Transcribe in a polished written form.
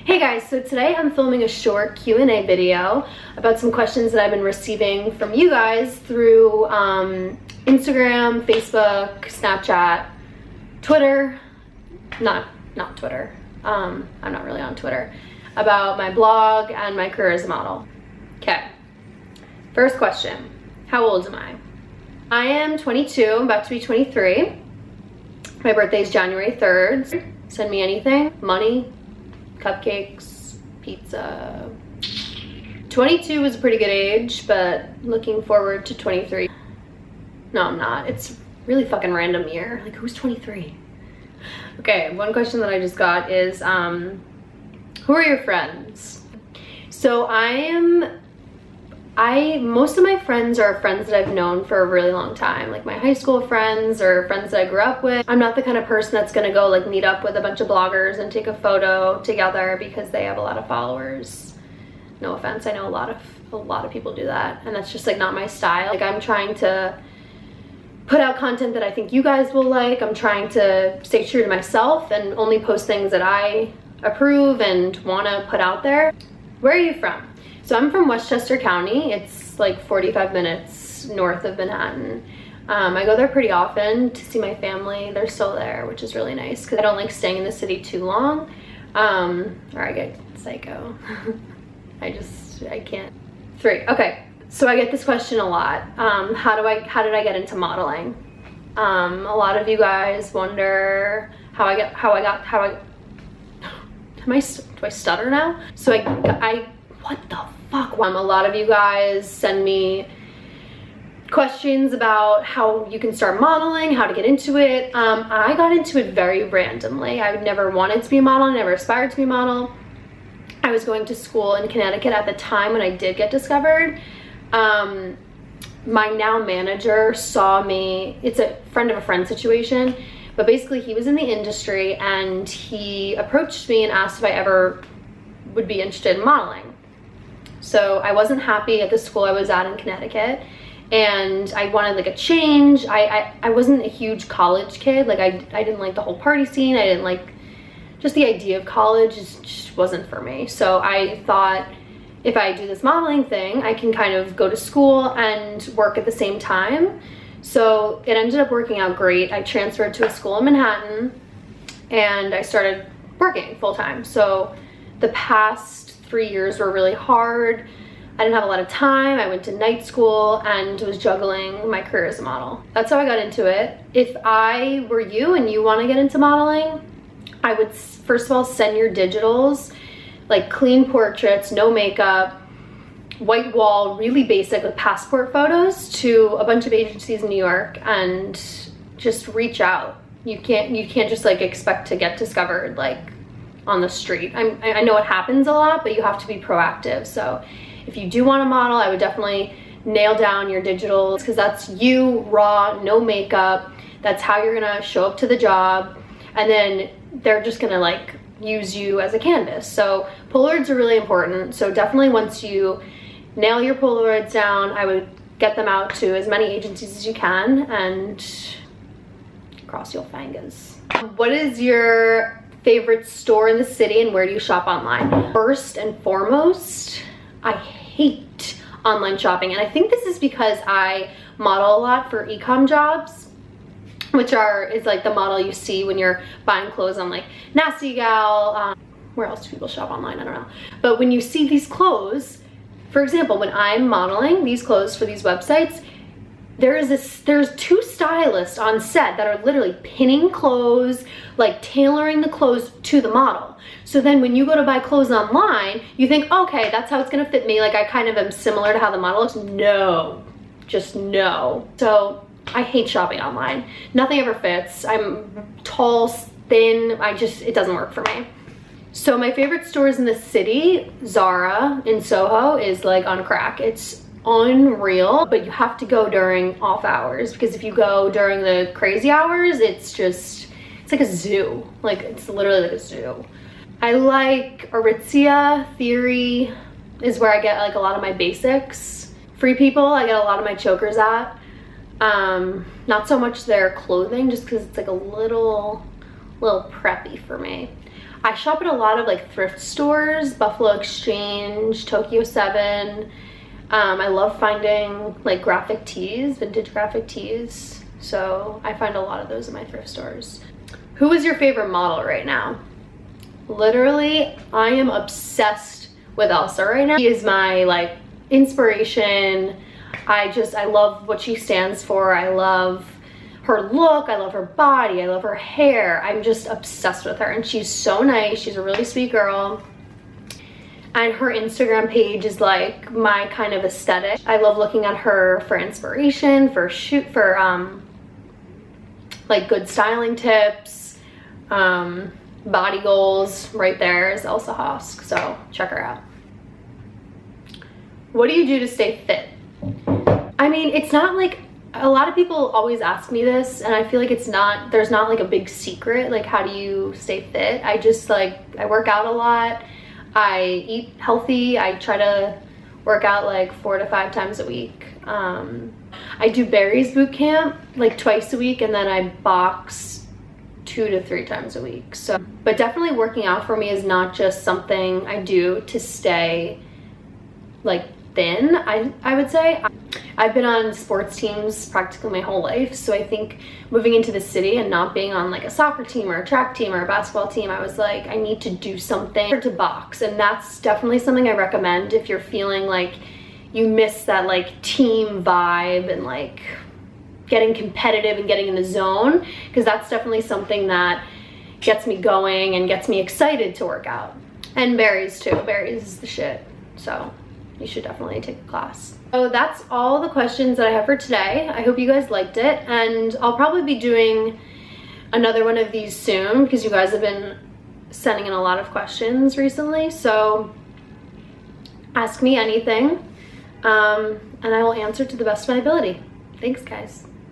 Hey guys, so today I'm filming a short Q&A video about some questions that I've been receiving from you guys through Instagram, Facebook, Snapchat, Twitter, not Twitter, I'm not really on Twitter, about my blog and my career as a model. Okay, first question, how old am I? I am 22, I'm about to be 23. My birthday is January 3rd. Send me anything, money, cupcakes, pizza. 22 is a pretty good age, but looking forward to 23. No, I'm not. It's really fucking random year. Like, who's 23? Okay, one question that I just got is, who are your friends? So most of my friends are friends that I've known for a really long time, like my high school friends or friends that I grew up with. I'm not the kind of person that's gonna go like meet up with a bunch of bloggers and take a photo together because they have a lot of followers. No offense, I know a lot of people do that, and that's just like not my style. Like, I'm trying to put out content that I think you guys will like. I'm trying to stay true to myself and only post things that I approve and want to put out there. Where are you from? So I'm from Westchester County. It's like 45 minutes north of Manhattan. I go there pretty often to see my family. They're still there, which is really nice because I don't like staying in the city too long, or I get psycho. I can't. 3, okay. So I get this question a lot. How did I get into modeling? A lot of you guys wonder do I stutter now? So what the fuck? A lot of you guys send me questions about how you can start modeling, how to get into it. I got into it very randomly. I never wanted to be a model, I never aspired to be a model. I was going to school in Connecticut at the time when I did get discovered. My now manager saw me, it's a friend of a friend situation, but basically he was in the industry and he approached me and asked if I ever would be interested in modeling. So I wasn't happy at the school I was at in Connecticut, and I wanted like a change. I wasn't a huge college kid. Like, I didn't like the whole party scene. I didn't like just the idea of college. Just wasn't for me. So I thought, if I do this modeling thing, I can kind of go to school and work at the same time. So it ended up working out great. I transferred to a school in Manhattan and I started working full-time. So the past 3 years were really hard. I didn't have a lot of time. I went to night school and was juggling my career as a model. That's how I got into it. If I were you and you want to get into modeling, I would first of all send your digitals, like clean portraits, no makeup, white wall, really basic with passport photos, to a bunch of agencies in New York and just reach out. You can't just like expect to get discovered like on the street. I know it happens a lot, but you have to be proactive. So if you do want to model, I would definitely nail down your digitals, because that's you, raw, no makeup. That's how you're gonna show up to the job, and then they're just gonna like use you as a canvas. So Polaroids are really important. So definitely once you nail your Polaroids down, I would get them out to as many agencies as you can and cross your fingers. What is your favorite store in the city and where do you shop online? First and foremost, I hate online shopping, and I think this is because I model a lot for e-com jobs, which is like the model you see when you're buying clothes on like Nasty Gal. Where else do people shop online? I don't know. But when you see these clothes, for example, when I'm modeling these clothes for these websites, there's 2 stylists on set that are literally pinning clothes, like tailoring the clothes to the model. So then when you go to buy clothes online, you think, okay, that's how it's gonna fit me. Like, I kind of am similar to how the model looks. No, just no. So I hate shopping online. Nothing ever fits. I'm tall, thin, it doesn't work for me. So my favorite stores in the city, Zara in Soho, is like on crack. It's unreal, but you have to go during off hours, because if you go during the crazy hours, it's like a zoo. Like, it's literally like a zoo. I like Aritzia. Theory is where I get like a lot of my basics. Free People, I get a lot of my chokers at. Not so much their clothing, just because it's like a little preppy for me. I shop at a lot of like thrift stores, Buffalo Exchange, Tokyo 7. I love finding like graphic tees, vintage graphic tees. So I find a lot of those in my thrift stores. Who is your favorite model right now? Literally, I am obsessed with Elsa right now. She is my like inspiration. I love what she stands for. I love her look, I love her body, I love her hair. I'm just obsessed with her, and she's so nice. She's a really sweet girl. And her Instagram page is like my kind of aesthetic. I love looking at her for inspiration, for like good styling tips, body goals. Right there is Elsa Hosk, so check her out. What do you do to stay fit? I mean, it's not like, a lot of people always ask me this, and I feel like there's not like a big secret, like how do you stay fit? I just like, I work out a lot, I eat healthy, I try to work out like 4 to 5 times a week. I do Barry's boot camp like twice a week, and then I box 2 to 3 times a week. So, but definitely working out for me is not just something I do to stay like thin, I would say. I've been on sports teams practically my whole life, so I think moving into the city and not being on like a soccer team or a track team or a basketball team, I was like, I need to do something to box. And that's definitely something I recommend if you're feeling like you miss that like team vibe and like getting competitive and getting in the zone, because that's definitely something that gets me going and gets me excited to work out. And Barry's too. Barry's is the shit, so you should definitely take a class. So that's all the questions that I have for today. I hope you guys liked it, and I'll probably be doing another one of these soon because you guys have been sending in a lot of questions recently. So ask me anything, and I will answer to the best of my ability. Thanks, guys.